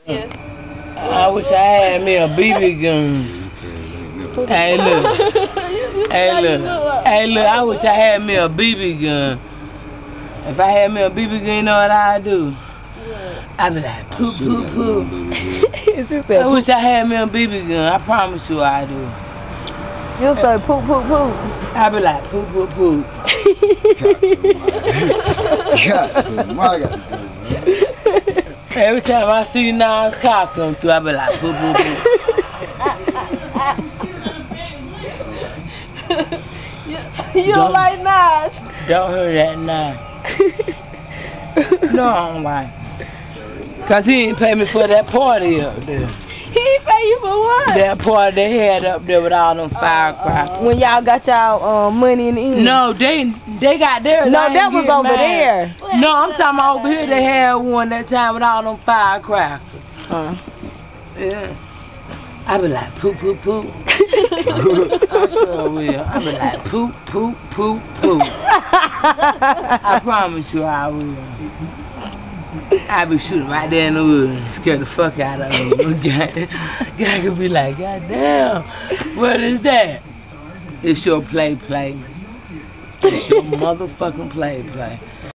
Yes. I wish I had me a BB gun. Hey look. Hey look, I wish I had me a BB gun. If I had me a BB gun, you know what I'd do? I'd be like, poop, poop, poop. I wish I had me a BB gun. I promise you I do. You'll say poop, poop, poop. I'd be like, poop, poop, poop. Every time I see Nas car come through, I be like, poop, poop, poop. You don't like Nas? Don't hear that Nas. No, I don't like. Cause he ain't pay me for that party up there. He ain't pay you for what? That party they had up there with all them firecrackers. When y'all got y'all money in the end? No, they got theirs. No, that was over there. No, I'm talking about over here. They had one that time with all them firecrackers. Yeah. I be like poop, poop, poop. I sure will. I be like poop, poop, poop, poop. I promise you I will. I be shooting right there in the woods, scare the fuck out of them. Guy could be like, God damn, what is that? It's your play. It's your motherfucking play.